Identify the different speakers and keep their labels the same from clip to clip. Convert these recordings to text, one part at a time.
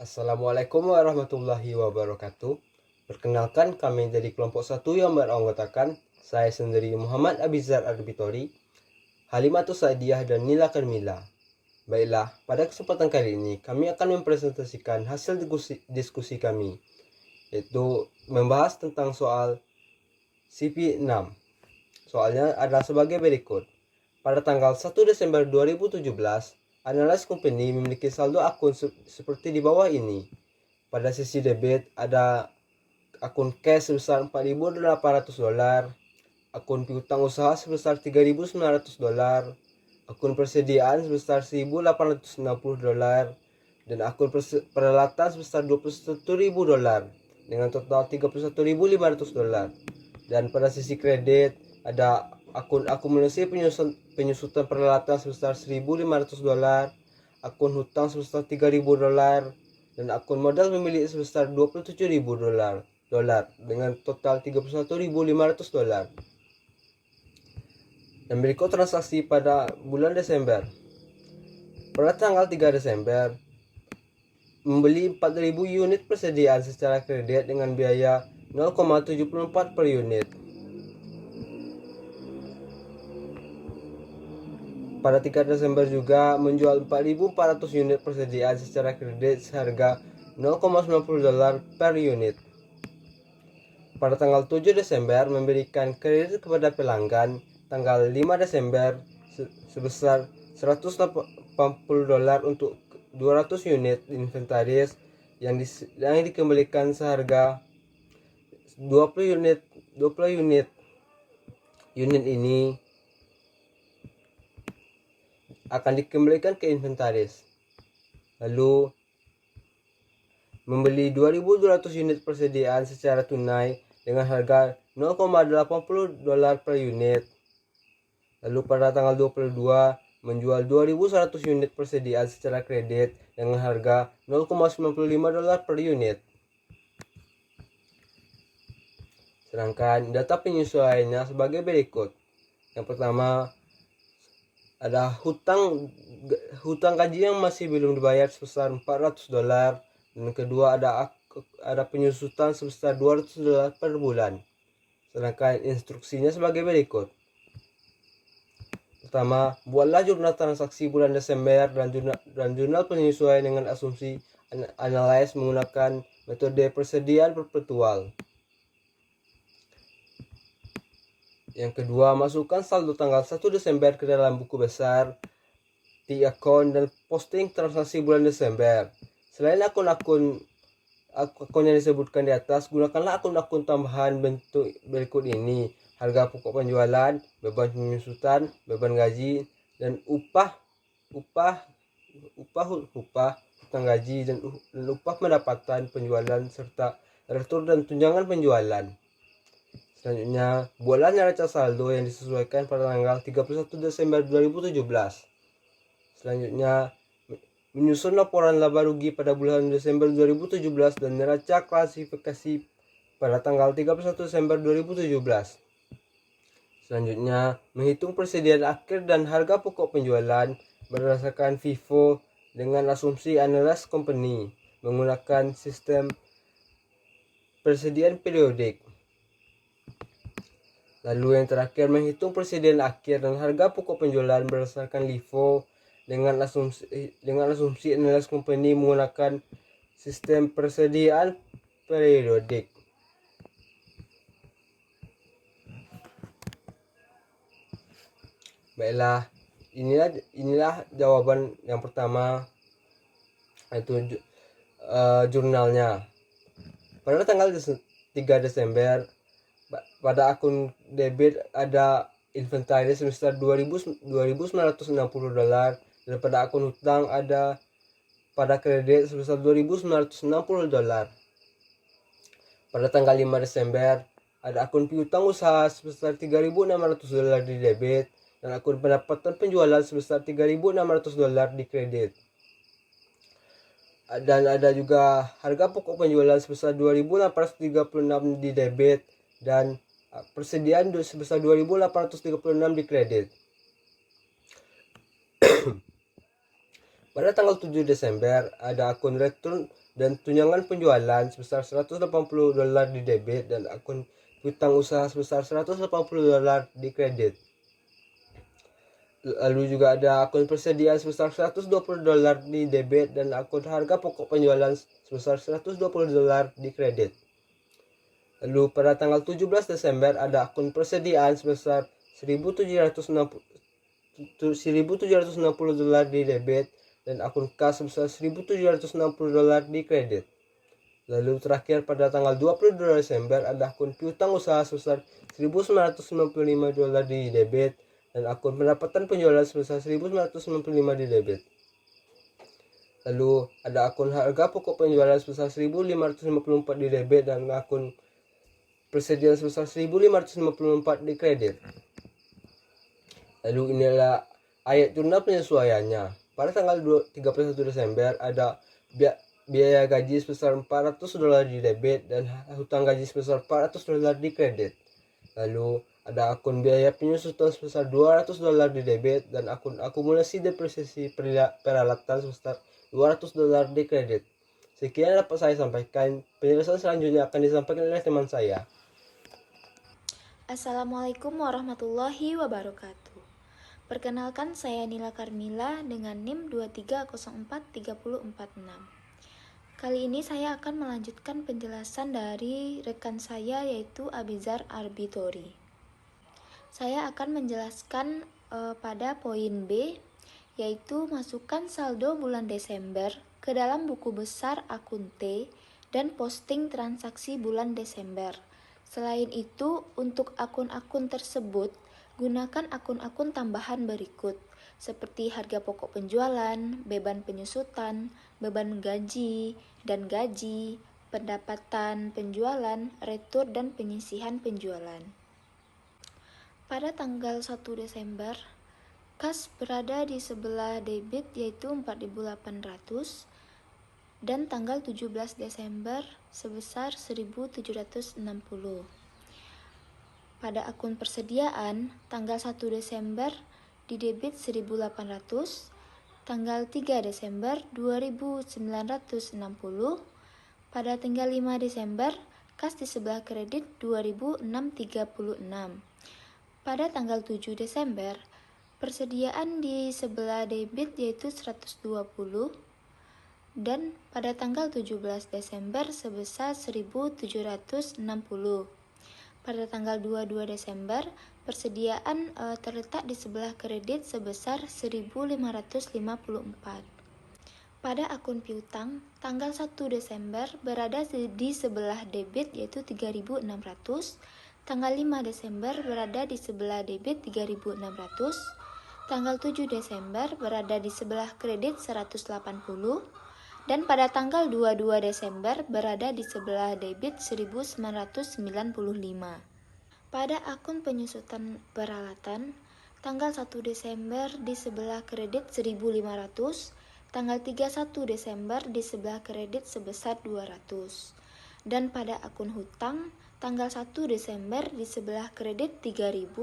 Speaker 1: Assalamualaikum warahmatullahi wabarakatuh. Perkenalkan, kami dari kelompok 1 yang beranggotakan saya sendiri Muhammad Abizar Arbitori, Halimatus Saidiyah dan Nila Karmila. Baiklah, pada kesempatan kali ini kami akan mempresentasikan hasil diskusi kami, yaitu membahas tentang soal CP6. Soalnya adalah sebagai berikut. Pada tanggal 1 Desember 2017, Analyze Company memiliki saldo akun seperti di bawah ini. Pada sisi debit ada akun cash sebesar $4.800, akun piutang usaha sebesar $3.900, akun persediaan sebesar $1.860, dan akun peralatan sebesar $21.000 dengan total $31.500. Dan pada sisi kredit ada akun akumulasi penyusutan peralatan sebesar $1.500, akun hutang sebesar $3.000, dan akun modal pemilik sebesar $27.000 dengan total $31.500. Dan berikut transaksi pada bulan Desember. Pada tanggal 3 Desember, membeli 4.000 unit persediaan secara kredit dengan biaya 0,74 per unit. Pada 3 Desember juga menjual 4.400 unit persediaan secara kredit seharga $0,90 per unit. Pada tanggal 7 Desember memberikan kredit kepada pelanggan. Tanggal 5 Desember sebesar $180 untuk 200 unit inventaris yang dikembalikan seharga 20 unit. Unit ini akan dikembalikan ke inventaris. Lalu membeli 2.200 unit persediaan secara tunai dengan harga $0,80 per unit. Lalu pada tanggal 22 menjual 2.100 unit persediaan secara kredit dengan harga $0,95 per unit. Sedangkan data penyesuaiannya sebagai berikut. Yang pertama ada hutang gaji yang masih belum dibayar sebesar $400, dan kedua ada penyusutan sebesar $200 per bulan. Sedangkan instruksinya sebagai berikut. Pertama, buatlah jurnal transaksi bulan Desember dan jurnal penyesuaian dengan asumsi analyze menggunakan metode persediaan perpetual. Yang kedua, masukkan saldo tanggal 1 Desember ke dalam buku besar T-Account dan posting transaksi bulan Desember. Selain akun-akun yang disebutkan di atas, gunakanlah akun-akun tambahan bentuk berikut ini: harga pokok penjualan, beban penyusutan, beban gaji, dan upah, hutang gaji, dan upah pendapatan penjualan, serta retur dan tunjangan penjualan. Selanjutnya, buatlah neraca saldo yang disesuaikan pada tanggal 31 Desember 2017. Selanjutnya, menyusun laporan laba rugi pada bulan Desember 2017 dan neraca klasifikasi pada tanggal 31 Desember 2017. Selanjutnya, menghitung persediaan akhir dan harga pokok penjualan berdasarkan FIFO dengan asumsi Analyze Company menggunakan sistem persediaan periodik. Lalu yang terakhir, menghitung persediaan akhir dan harga pokok penjualan berdasarkan LIFO dengan asumsi Analyze Company menggunakan sistem persediaan periodik. Baiklah, inilah jawaban yang pertama, yaitu jurnalnya. Pada tanggal 3 Desember pada akun debit ada inventaris sebesar $2.960, dan pada akun hutang ada pada kredit sebesar $2.960. Pada tanggal 5 Desember ada akun piutang usaha sebesar $3.600 di debit dan akun pendapatan penjualan sebesar $3.600 di kredit. Dan ada juga harga pokok penjualan sebesar $2.836 di debit dan persediaan sebesar $2.836 di kredit. Pada tanggal 7 Desember, ada akun return dan tunjangan penjualan sebesar $180 di debit dan akun piutang usaha sebesar $180 di kredit. Lalu juga ada akun persediaan sebesar $120 di debit dan akun harga pokok penjualan sebesar $120 di kredit. Lalu pada tanggal 17 Desember ada akun persediaan sebesar $1.760 di debit dan akun kas sebesar $1.760 di kredit. Lalu terakhir pada tanggal 22 Desember ada akun piutang usaha sebesar $1.995 di debit dan akun pendapatan penjualan sebesar $1.995 di debit. Lalu ada akun harga pokok penjualan sebesar $1.554 di debit dan akun persediaan sebesar $1.554 di kredit. Lalu inilah ayat jurnal penyesuaiannya. Pada tanggal 31 Desember ada biaya gaji sebesar $400 di debit dan hutang gaji sebesar $400 di kredit. Lalu ada akun biaya penyusutan sebesar $200 di debit dan akun akumulasi depresiasi peralatan sebesar $200 di kredit. Sekian dapat saya sampaikan. Penjelasan selanjutnya akan disampaikan oleh teman saya.
Speaker 2: Assalamualaikum warahmatullahi wabarakatuh. Perkenalkan, saya Nila Karmila dengan NIM 23043046. Kali ini saya akan melanjutkan penjelasan dari rekan saya yaitu Abizar Arbitori. Saya akan menjelaskan pada poin B, yaitu masukkan saldo bulan Desember ke dalam buku besar akun T dan posting transaksi bulan Desember. Selain itu, untuk akun-akun tersebut, gunakan akun-akun tambahan berikut, seperti harga pokok penjualan, beban penyusutan, beban gaji, dan gaji, pendapatan penjualan, retur, dan penyisihan penjualan. Pada tanggal 1 Desember, kas berada di sebelah debit yaitu 4.800 dan tanggal 17 Desember sebesar 1.760. Pada akun persediaan, tanggal 1 Desember di debit 1.800, tanggal 3 Desember 2.960, pada tanggal 5 Desember kas di sebelah kredit 2.636. Pada tanggal 7 Desember, persediaan di sebelah debit yaitu 120 dan pada tanggal 17 Desember sebesar 1.760. Pada tanggal 22 Desember, persediaan terletak di sebelah kredit sebesar 1.554. Pada akun piutang, tanggal 1 Desember berada di sebelah debit yaitu 3.600, tanggal 5 Desember berada di sebelah debit 3.600, tanggal 7 Desember berada di sebelah kredit 180, dan pada tanggal 22 Desember berada di sebelah debit 1995. Pada akun penyusutan peralatan, tanggal 1 Desember di sebelah kredit 1.500, tanggal 31 Desember di sebelah kredit sebesar 200. Dan pada akun hutang, tanggal 1 Desember di sebelah kredit 3.000,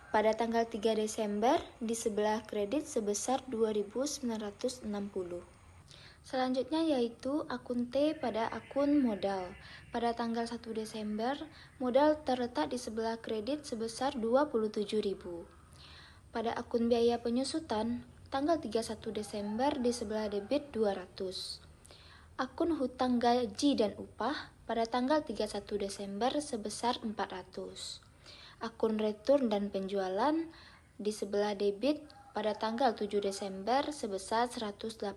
Speaker 2: pada tanggal 3 Desember di sebelah kredit sebesar 2.960. Selanjutnya yaitu akun T pada akun modal. Pada tanggal 1 Desember, modal terletak di sebelah kredit sebesar 27.000. Pada akun biaya penyusutan, tanggal 31 Desember di sebelah debit 200. Akun hutang gaji dan upah pada tanggal 31 Desember sebesar 400. Akun return dan penjualan di sebelah debit pada tanggal 7 Desember sebesar 180.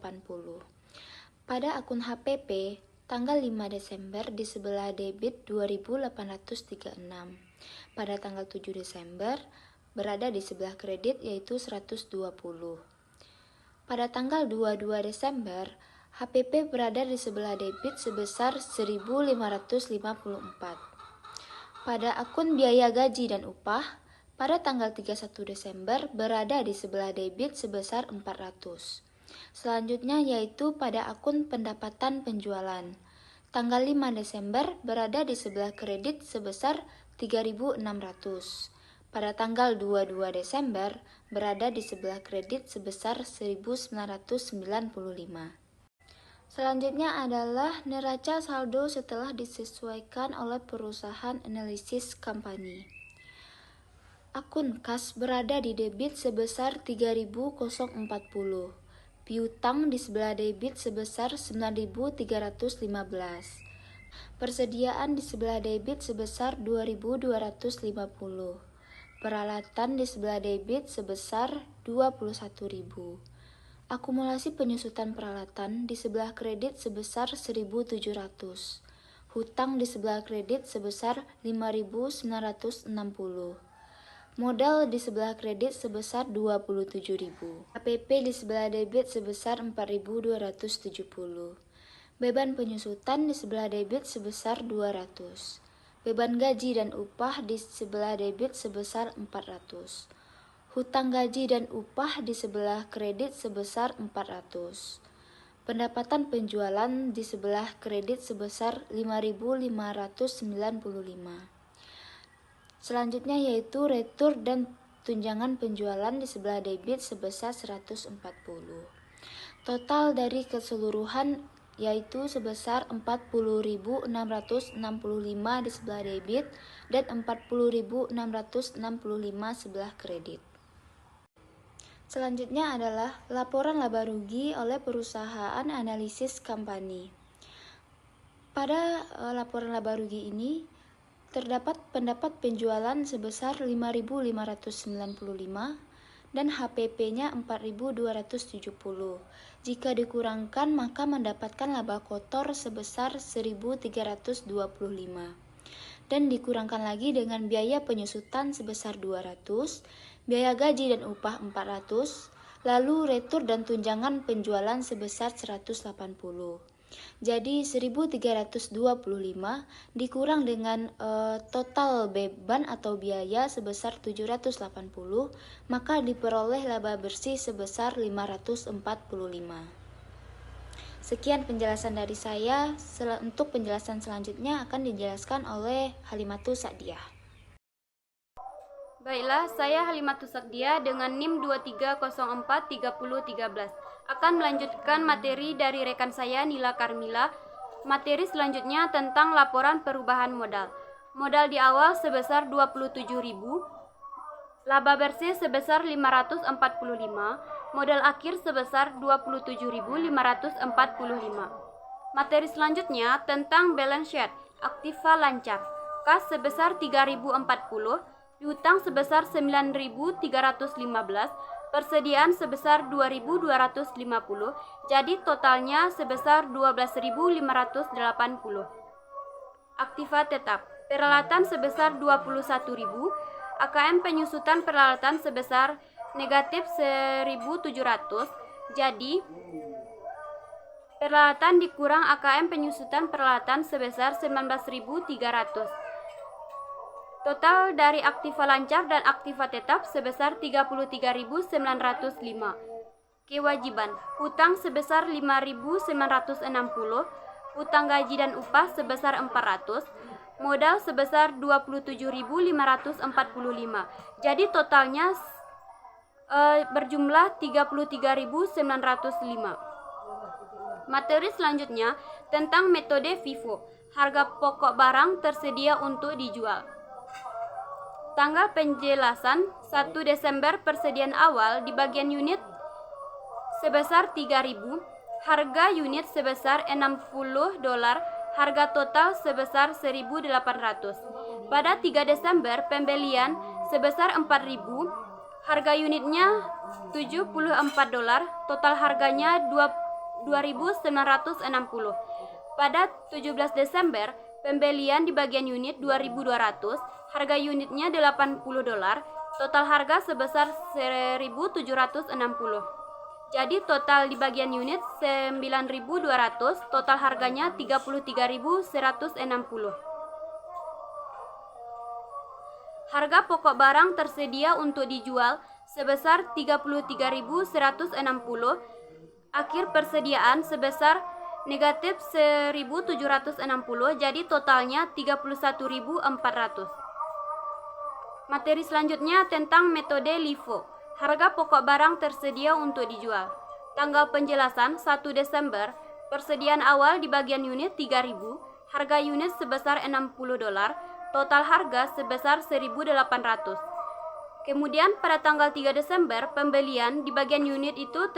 Speaker 2: Pada akun HPP, tanggal 5 Desember di sebelah debit 2.836. Pada tanggal 7 Desember, berada di sebelah kredit yaitu 120. Pada tanggal 22 Desember, HPP berada di sebelah debit sebesar 1.554. Pada akun biaya gaji dan upah, pada tanggal 31 Desember berada di sebelah debit sebesar 400. Selanjutnya yaitu pada akun pendapatan penjualan. Tanggal 5 Desember berada di sebelah kredit sebesar 3.600. Pada tanggal 22 Desember berada di sebelah kredit sebesar 1.995. Selanjutnya adalah neraca saldo setelah disesuaikan oleh perusahaan analisis company. Akun kas berada di debit sebesar 3.040. Piutang di sebelah debit sebesar 9.315. Persediaan di sebelah debit sebesar 2.250. Peralatan di sebelah debit sebesar 21.000. Akumulasi penyusutan peralatan di sebelah kredit sebesar 1.700. Hutang di sebelah kredit sebesar 5.960. Modal di sebelah kredit sebesar 27.000. HPP di sebelah debit sebesar 4.270. Beban penyusutan di sebelah debit sebesar 200. Beban gaji dan upah di sebelah debit sebesar 400. Hutang gaji dan upah di sebelah kredit sebesar 400. Pendapatan penjualan di sebelah kredit sebesar 5.595. Selanjutnya yaitu retur dan tunjangan penjualan di sebelah debit sebesar 140. Total dari keseluruhan yaitu sebesar 40.665 di sebelah debit dan 40.665 sebelah kredit. Selanjutnya adalah laporan laba rugi oleh perusahaan analisis company. Pada laporan laba rugi ini terdapat pendapat penjualan sebesar 5.595 dan HPP-nya 4.270. Jika dikurangkan maka mendapatkan laba kotor sebesar 1.325. Dan dikurangkan lagi dengan biaya penyusutan sebesar 200, biaya gaji dan upah 400, lalu retur dan tunjangan penjualan sebesar 180. Jadi 1.325 dikurang dengan total beban atau biaya sebesar 780, maka diperoleh laba bersih sebesar 545. Sekian penjelasan dari saya. Untuk penjelasan selanjutnya akan dijelaskan oleh Halimatus Sa'diyah.
Speaker 3: Baiklah, saya Halimatus Sa'diyah dengan NIM 23043013 akan melanjutkan materi dari rekan saya Nila Karmila. Materi selanjutnya tentang laporan perubahan modal. Modal di awal sebesar 27.000, laba bersih sebesar 545, modal akhir sebesar 27.545. Materi selanjutnya tentang balance sheet, aktiva lancar. Kas sebesar 3.040, piutang sebesar 9.315, persediaan sebesar 2.250, jadi totalnya sebesar 12.580. Aktiva tetap, peralatan sebesar 21.000, AKM penyusutan peralatan sebesar negatif 1.700, jadi peralatan dikurang AKM penyusutan peralatan sebesar 19.300. Total dari aktiva lancar dan aktiva tetap sebesar 33.905. Kewajiban, hutang sebesar 5.960, hutang gaji dan upah sebesar 400, modal sebesar 27.545. Jadi totalnya berjumlah 33.905. Materi selanjutnya tentang metode FIFO, harga pokok barang tersedia untuk dijual. Tanggal penjelasan 1 Desember persediaan awal di bagian unit sebesar 3.000, harga unit sebesar $60, harga total sebesar 1.800. Pada 3 Desember pembelian sebesar 4.000, harga unitnya $74, total harganya 2.960. Pada 17 Desember pembelian di bagian unit 2.200, harga unitnya $80, total harga sebesar 1.760. Jadi total di bagian unit 9.200, total harganya 33.160. Harga pokok barang tersedia untuk dijual sebesar 33.160, akhir persediaan sebesar negatif 1.760, jadi totalnya 31.400. Materi selanjutnya tentang metode LIFO, Harga pokok barang tersedia untuk dijual. Tanggal penjelasan 1 Desember, persediaan awal di bagian unit 3.000, harga unit sebesar $60, total harga sebesar 1.800. Kemudian pada tanggal 3 Desember, pembelian di bagian unit itu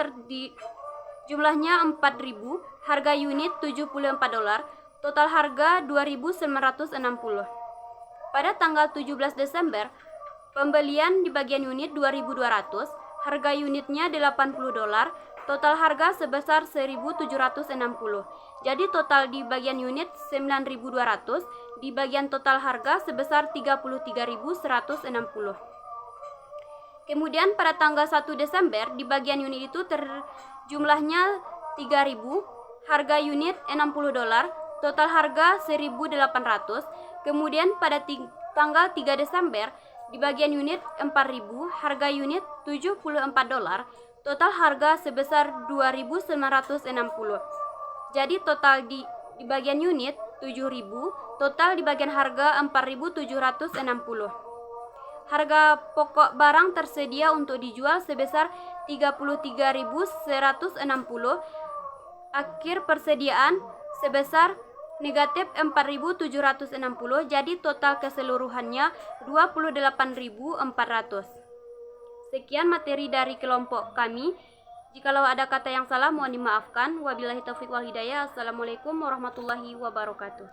Speaker 3: jumlahnya 4.000, harga unit $74, total harga 2.960. Pada tanggal 17 Desember, pembelian di bagian unit 2.200, harga unitnya $80, total harga sebesar 1.760. Jadi total di bagian unit 9.200, di bagian total harga sebesar 33.160. Kemudian pada tanggal 1 Desember di bagian unit itu jumlahnya 3.000, harga unit $60, total harga 1.800. Kemudian pada tanggal 3 Desember di bagian unit 4.000, harga unit $74, total harga sebesar 2.960. Jadi total di bagian unit 7.000, total di bagian harga 4.760. Harga pokok barang tersedia untuk dijual sebesar 33.160. Akhir persediaan sebesar negatif 4.760. Jadi total keseluruhannya 28.400. Sekian materi dari kelompok kami. Jikalau ada kata yang salah mohon dimaafkan. Wabillahi taufiq wal hidayah. Assalamualaikum warahmatullahi wabarakatuh.